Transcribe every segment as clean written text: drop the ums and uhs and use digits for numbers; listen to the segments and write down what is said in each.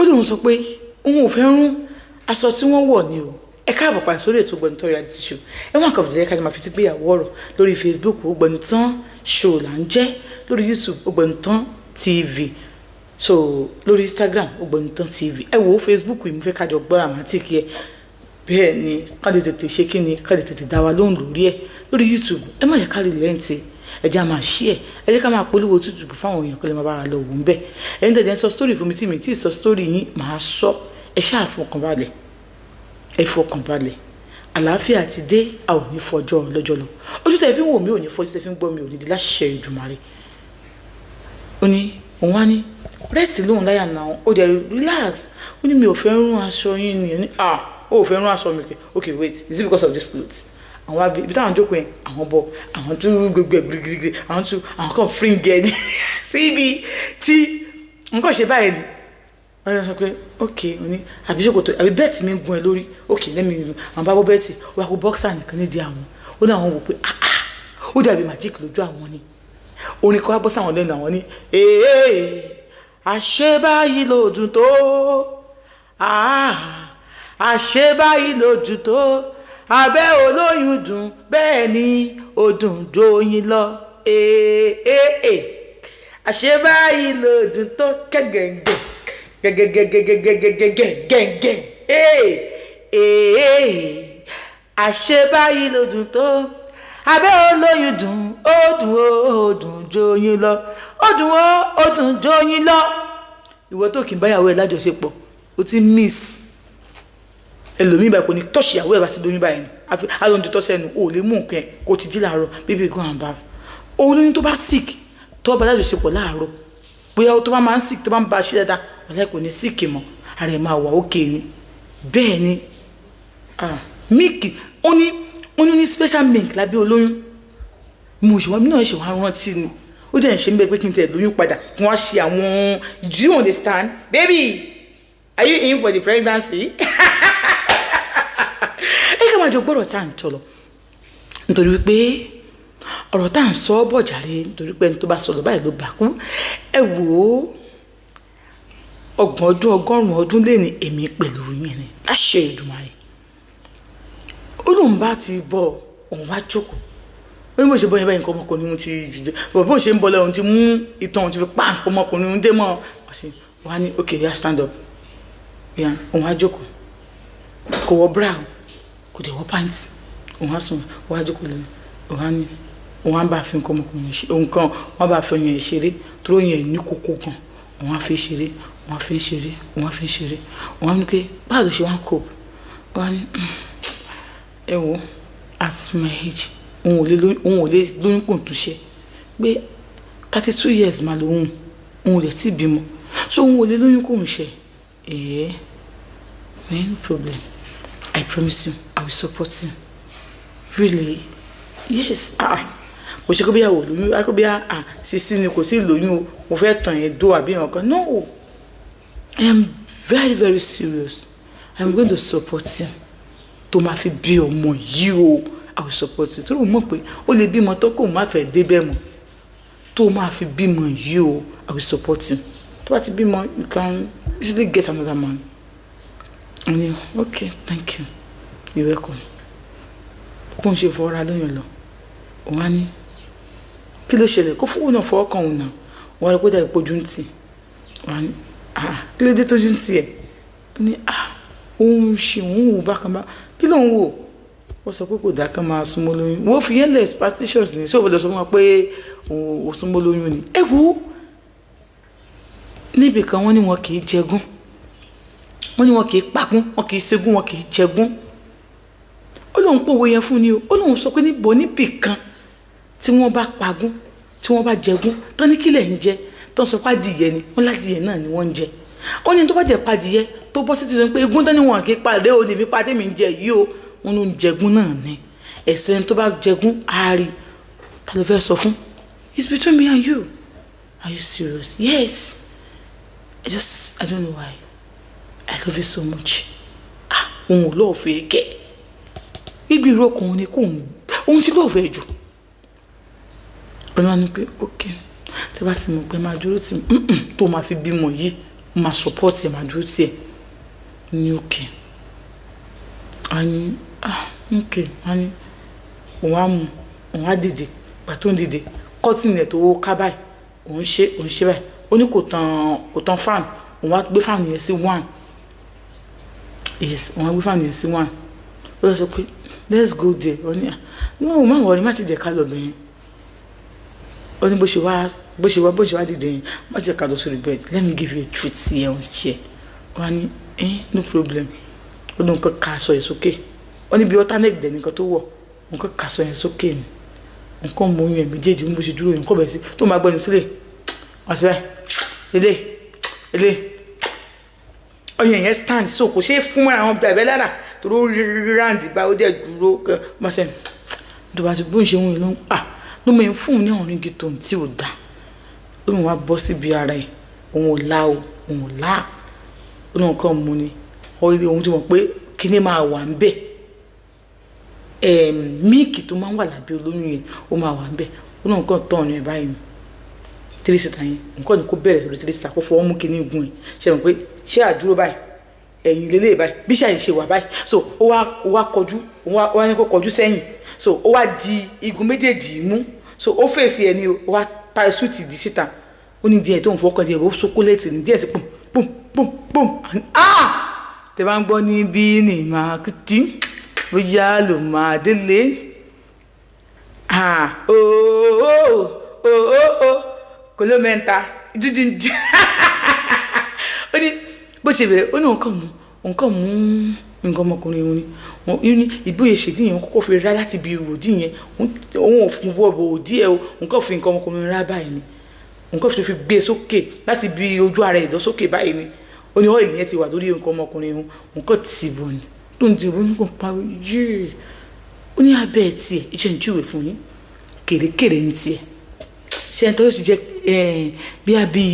lóun sọ pé òun ò fẹ́ rún aṣọ tí wọ́n wọ̀ ni o. Ẹ káàbọ̀ padà sórí ètò Ògbẹ́ni Tán Reality Show. Ẹ wọ́n àkànfìdí ẹ̀ka ni màá fi ti gbéyàwó ọ̀rọ̀ lórí Facebook Ògbẹ́ni Tán Show là ń jẹ́, lórí YouTube Ògbẹ́ni Tán TV, so lórí Instagram Ògbẹ́ni Tán TV. Ẹ wo Facebook yìí mo fẹ́ kájọ gbọ́ra màá tì kí ẹ bẹ́ẹ̀ ni ká lè tètè ṣe kí ni ká lè tètè dá wa lóhùn lórí ẹ̀ lórí YouTube. Ẹ má yẹ ká rí lẹ́ǹtì ẹ jẹ́ máa ṣí ẹ̀ ẹ jẹ́ ká máa polówó tútù fáwọn èèyàn kí lè máa bá wa lọ wò ń bẹ̀. Ẹ̀yin tẹ̀lé ń sọ story fún mi tí mi tí ì sọ story yín màá sọ ẹ ṣáà fọkànbalẹ̀ ẹ fọkànbalẹ̀ àlàáfíà ti dé a ò ní fọjọ́ lọ́jọ́ lọ ojú tẹ̀ fi ń wò mí ò ní fọ́ tí tẹ̀ fi ń gbọ́ mi ò ní di láṣẹ Èdùmàrè. Ó ní òun wá ní rest lóhùn láyà náà ó dẹ̀ relax ó ní mi ò fẹ́ rún aṣọ yín ni ó ní ó ò fẹ́ rún aṣọ mi kẹ okay wait is it because of this clothes àwọn àbí ibi táwọn jókòó yẹn àwọn bọ àwọn tún gbogbo gbigiri àwọn kan fring ẹ síbi tí nǹkan ṣe báyìí ni wọ́n sọ pé ok ó ní àbí ṣòkòtò àbí bẹ́ẹ̀tì mi ń gun ẹ lórí ok lẹ́mi àwọn bá bọ́ bẹ́ẹ̀tì ó wá kó bọ́ksà nìkan nídìí àwọn ó ní àwọn wò pé ó dàbí magic lójú àwọn ni orin kan wá bọ́ sáwọn lẹ́nu àwọn ní àṣebáyìí lòdùn tó àṣebáyìí lòdùn tó abẹ́ olóyún dùn bẹ́ẹ̀ ni ó dùn dóyin lọ àṣebáyìí lòdùn tó kẹ́gẹ̀ǹgẹ̀ gẹ́gẹ́gẹ́gẹ́gẹ́gẹ́gẹ́gẹ́ àṣebáyìí lòdùn tó abẹ́ olóyún dùn ó dùn jóyin lọ ó dùn jóyin lọ. Ìwọ tó kì í báyàwó ẹ lájọṣepọ̀ ó ti miss ẹlòmíì báyìí kò ní tọ́ṣì ìyàwó ẹ bá ti lóyún báyìí ni alóhun ti tọ́ sẹ́nu ò lè mú nǹkan ẹ kó ti jí láàárọ̀ baby go and bath. Olóyún tó bá sick tó bá lájọṣepọ̀ láàárọ̀ bóyá tó bá máa ń sick tó bá ń bá a ṣe dáadáa wàlẹ́ kò ní sick mọ́ ara ẹ̀ máa wà ókè ni bẹ́ẹ̀ ni milk ó ní special milk lábẹ́ olóyún mo ṣe wọ́n mi náà ṣe wọ́n rántí ni ó dẹ̀ ń ṣe ń bẹ́ẹ̀ pé kí n tẹ̀ lóyún padà kí wọ́n ṣe àwọn do you understand baby are you in for the pregnancy ẹ ká máa jọ gbọ́dọ̀ tá à ń tọ̀ lọ nítorí wípé ọ̀rọ̀ tá à ń sọ bọ̀ jàre nítorí pé ẹni tó bá sọ̀rọ̀ báyìí ló bá kú ẹ wò ó 30 ọdún 100 ọdún lé ní èmi pẹ̀lú yín ni láṣẹ Èdùmàrè ó lóun bá ti bọ̀ òun wá jókòó ó ní bó ṣe bọ́ yẹn báyìí nǹkan ọmọkùnrin òun ti jìjẹ bó ṣe ń bọ́ lẹ́hìn tí mú ìtàn òun ti fi pa nǹkan ọmọkùnrin òun dé mọ́ ọ̀sìn wọ́n á ní okay yá stand up òun wá jókòó kò wọ bra kò dẹ̀ wọ pant òun wá sùn òun wá jókòó lónìí òun á ní òun á bá fi nǹkan ọmọkùnrin òun kan wọ́n bá fi ọyàn ẹ̀ ṣeré tó yẹn ní kókó kan òun á fi ṣeré òun á fi ṣeré òun á fi ṣeré òun á ní pé báwo ló ṣe wá ń kó òun á ní ẹ wo at my age òun ò lè lóyún kò tún ṣe pé 32 years máa lo òun ò lè tí bímọ so òun ò lè lóyún kò ń ṣe no problem I promise you I will support you really yes kò ṣe kó bí yàwó lóyún kó bí sísí ni kò sí lóyún o mo fẹ́ tàn ẹ́ dó àbí nǹkan no I am very very serious I am going to support you tó máa fi bí ọmọ yìí o I will support you tó o mọ̀ pé o lè bímọ tó kò má fẹ́ débẹ̀ mọ́ tó máa fi bímọ yìí o I will support you tó bá ti bímọ you can easily get another man and you okay thank you you're welcome kó n ṣe fọwọ́ra lóyún lọ òun á ní kí ló ṣẹlẹ̀ kó fún òun náà fọwọ́ kan òun náà wọ́n rẹ̀ pé dàbí pójú ń tì wọ́n á ní kí ló dé tójú ń tì ẹ̀ ó ní òun ṣe òun wò bákan bá kí ló ń wò wọ́n sọ pé kò dá kán máa súnmọ́ lóyún wọ́n fi yẹn lẹ̀ superstitious ni ṣé òun lọ sọ fún wa pé òun ò súnmọ́ lóyún ni ẹ wo níbi kan wọ́n ní wọn kì í jẹgún wọ́n ní wọn kì í pagún wọn kì í ṣẹ́gun wọn kì í jẹgún ó lóun pòwe yẹn fún ni o ó lóun sọ pé níbo níbì kan tí wọ́n bá pagún tí wọ́n bá jẹgún tán ní kílẹ̀ ń jẹ tán sọ pé adìyẹ ni wọ́n ládìyẹ náà ni wọ́n ń jẹ ó ní tó bá jẹ padìyẹ tó bọ́ sí ti sọ pé egún tán ní wọn kì í pàdé o níbi pàdé mi ń jẹ yìí o wọn ló ń jẹgún náà ni ẹ̀sẹ̀ tó bá jẹgún àárí ta ló fẹ́ sọ fún it's between me and you are you serious yes I don't know why I love you so much òun ò lọ́ọ̀fẹ́ kẹ́ gbígbé irú ọkùnrin ni kò òun ti lọ́ọ̀fẹ́ jù ọlọ́wà ní pé ok tí bá sì mọ̀ pé máa dúró tì tó máa fi bímọ yìí máa support ẹ̀ máa dúró tiẹ̀ ní òkè àní òkè àní òun á mú òun á dìde gbà tó ń dìde kọ́tìnì ẹ̀ tó ká báyìí òun ṣe báyìí ó ní kò tán fan òun á gbé fan yẹn sí 1 yes òun á gbé fan yẹn sí 1 ó lọ sọ pé let's go there ó ní no má wọrí má ti jẹ́ ká lọ lọ yẹn ó ní bó ṣe wá dìde yẹn má jẹ́ ká lọ sórí bed let me give you a treat sí ẹ̀ on chair wọ́n á ní no problem ó ní nǹkan ká aṣọ yẹn sókè ó ní bí alternate dẹ̀ nǹkan tó wọ̀ nǹkan ká aṣọ yẹn sókè ni nǹkan mọ oyún ẹ̀ méjèèjì ní bó ṣe dúró yẹn nǹkan bẹ̀rẹ̀ sí tó máa gbẹ́nu sílẹ̀ wọ́n sì báyìí ilé ọyàn yẹn stand so kò ṣeé fún àwọn ẹ̀bẹ̀ lára tó ló ráǹdì bá ó dẹ̀ dúró má ṣe tó bá ti bó ń ṣe wọn ló ló mọ̀ ẹ́ fún un ní àwọn ríngì tó ń tí ò dá ó ní wọn á bọ́ síbi ara ẹ̀ òun ò lá ó ní wọn kàn mú ni òun ti mọ̀ pé kíní máa wà ń bẹ̀ míìkì tó máa ń wà lábẹ́ olóyún yẹn ó máa wà ń bẹ̀ ó ní wọn kàn tọ́ ọ̀nà ẹ̀ báyìí ni tírísítà yẹn nǹkan ni kó bẹ̀rẹ̀ lórí tírísítà kó fọwọ́ mú kíní gun ẹ̀ ṣe mọ̀ pé ṣé àdúró báyìí ẹ̀yìn lélẹ̀ báyìí bí ṣàyẹ̀ ṣe wà báyìí so ó wá kọjú ó wá ní kó kọjú sẹ́yìn so ó wá di igun méjèèjì mú so ó fèsì ẹ̀ ní ó wá ta ṣúùtì di síta ó ní díẹ̀ tó ń fọwọ́ kan díẹ̀ ó ṣokoléètì ní díẹ̀ sí pum tẹ bá ń gbọ́ níbí ní màá tí bóyá ló máa délé kò ló mẹ́ta dídí ó ní bó ṣe bẹ̀rẹ̀ ó ní nǹkan mú nǹkan ọmọkùnrin òun ni ìbóyè ṣèdí yẹn kókó fi rá láti ibi òdì yẹn òun ò fún bọ́ọ̀bù òdì ẹ̀ nǹkan fi nǹkan ọmọkùnrin rá báyìí ni nǹkan fi gbé sókè láti ibi ojú ara ẹ̀dọ̀ sókè báyìí ni ó ní ọ́ìlì yẹn ti wà lórí nǹkan ọmọkùnrin òun nǹkan tì bọ̀ ni tó ń di òun nǹkan parí yéè ó ní abẹ́ ẹ̀ tiẹ̀ iṣẹ́ ń júwèé fún yín kèrèkèrè ń tiẹ̀ ṣe ẹni tó sì jẹ́ bí abí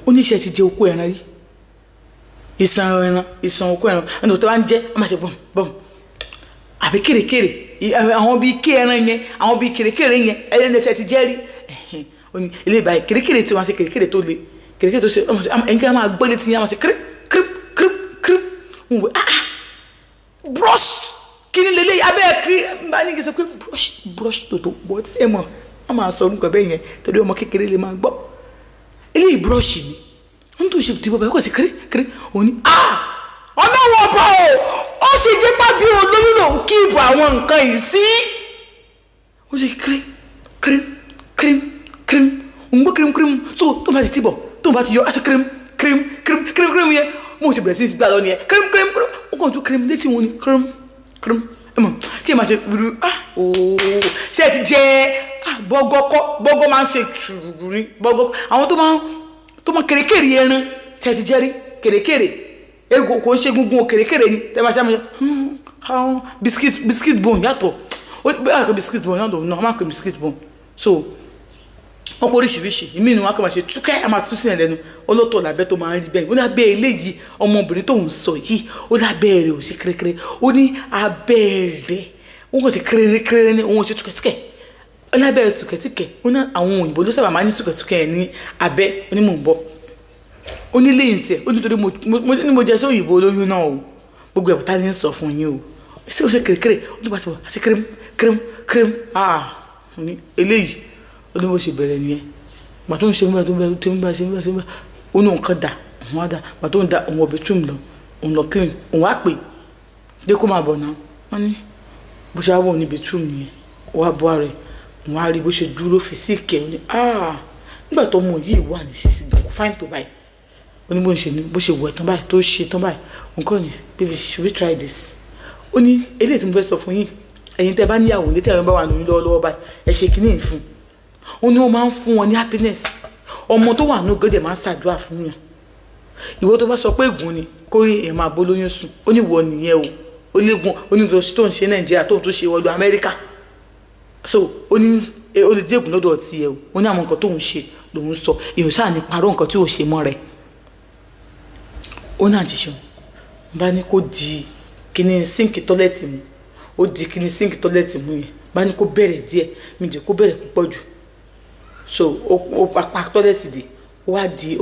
oníṣẹ́ ti jẹ okó ẹran rí ìsàn okó ẹran ẹni tó bá ń jẹ́ ọ máa ṣe bọ̀m àbí kèrèkèrè àwọn bíi ké ẹran yẹn àwọn bíi kèrèkèrè yẹn ẹlẹ́nẹsẹ̀ ti jẹ́ rí ilé ìbáyìí kèrèkèrè tí wọ́n ṣe kèrèkèrè tó le kèrèkèrè tó ṣe ẹnìkan máa gbọ́ létí yẹn wọ́n ṣe kírip ń wẹ̀ brush kí ni lélẹ́yìí abẹ́ kiri bá ní kí n sọ pé brush tòótọ́ bọ́ tí ẹ mọ̀ wọ́n máa sọ orúkọ bẹ́ẹ̀ yẹn torí ọmọ kékeré lè máa gbọ́ eléyìí brush ni wọ́n tó ṣe ti bọ́ báyìí kò sí kiri òní ọlọ́wọ́ ọba ó sì jẹ́ pàbí olóyún lòun kí ibò àwọn nǹkan yìí sí ó sì kiri òun gbọ́ kiri so tó bá ti tibọ̀ tó bá ti yọ àṣẹ kiri yẹn mo ti bẹ̀rẹ̀ sí gbà lọ nìyẹn kiri ó kàn tó kiri létí wọn ni kiri ẹ mọ̀ kí ẹ máa ṣe rú ṣé ẹ ti jẹ bọ́gọ́ máa ń ṣe tùrùrù ní bọ́gọ́ àwọn tó máa kèrèkèrè ẹran ṣé ẹ ti jẹ́ rí kèrèkèrè ego kò ń ṣe gungun kèrèkèrè ni tẹ́ máa ṣe àmì biscuit bone yàtọ̀ ó bẹ́ẹ̀ kò biscuit bone yàtọ̀ náà máa kò biscuit bone so wọ́n kó oríṣiríṣi ìmí ni wọ́n á kọ́ máa ṣe túkẹ́ a máa tún sílẹ̀ lẹ́nu olótò làbẹ́ tó máa ń rí bẹ́ẹ̀ ó ní abẹ́ eléyìí ọmọbìnrin tó ń sọ yìí ó ní abẹ́ rẹ̀ ò sí kérékéré ó ní abẹ́ rẹ̀ wọ́n kò sí kérékéré ní òun ò sí túkẹ́túkẹ́ ó ní abẹ́ túkẹ́túkẹ́ ó ní àwọn òyìnbó ló sábà máa ní túkẹ́túkẹ́ yẹn ní abẹ́ onímọ̀ ń bọ̀ ó ní lẹ́yìn tiẹ̀ ó ní torí mo jẹ́ sí òyìnbó olóyún náà o gbogbo ẹ̀ bàtà ní sọ fún yín o ṣé o ṣe kérékéré ó ní bá ṣe wọ àti kírím ní eléyìí ó ní bó ṣe bẹ̀rẹ̀ nìyẹn gbà tó ń ṣe tó ń bá ó ní nǹkan dà òun á dà gbà tó ń da òun ọ̀bẹ tún lọ òun lọ clean òun á pè dé kó máa bọ̀ náà wọ́n ní bó ṣe wọ́n níbi tún nìyẹn ó wá bọ́ rẹ̀ òun á rí bó ṣe dúró fi sí ìkẹ́ ó ní nígbà tó ọmọ yìí wà ní sísì kò fáìn tó báyìí ó ní bó ń ṣe ní bó ṣe wọ̀ tán báyìí tó ṣe tán báyìí nǹkan ni baby should we try this ó ní eléyìí tí mo fẹ́ sọ fún yín ẹ̀yin tẹ́ bá níyàwó létí ẹ̀yin bá wà lóyún lọ́wọ́lọ́wọ́ báyìí ẹ ṣe kíní fún ó ní ó máa ń fún wọn ní happiness ọmọ tó wà ní gọ́dẹ̀ máa ń ṣàdúrà fún yàn ìwọ tó bá sọ pé ègún ni kó èèyàn máa bó lóyún sùn ó ní ìwọ nìyẹn o ó léegun onídọ̀ọ́sí tó ń ṣe nàìjíríà tó ń tó ṣe wọlé amẹ́ríkà so ó ní ó lè dé ègún lọ́dọ̀ tiẹ̀ o ó ní àwọn nǹkan tó ń ṣe lòun sọ èèyàn sáà ní parọ́ nǹkan tí ò ṣe mọ́ rẹ̀ ó náà ti ṣeun bá ní kó di kíní sínkì tọ́lẹ́tì mu ó di kíní sínkì tọ́lẹ́tì mu yẹn bá ní kó bẹ̀rẹ̀ díẹ̀ mi jẹ́ kó bẹ̀rẹ̀ púpọ̀ jù so ó pa tọ́lẹ́tì dé wá di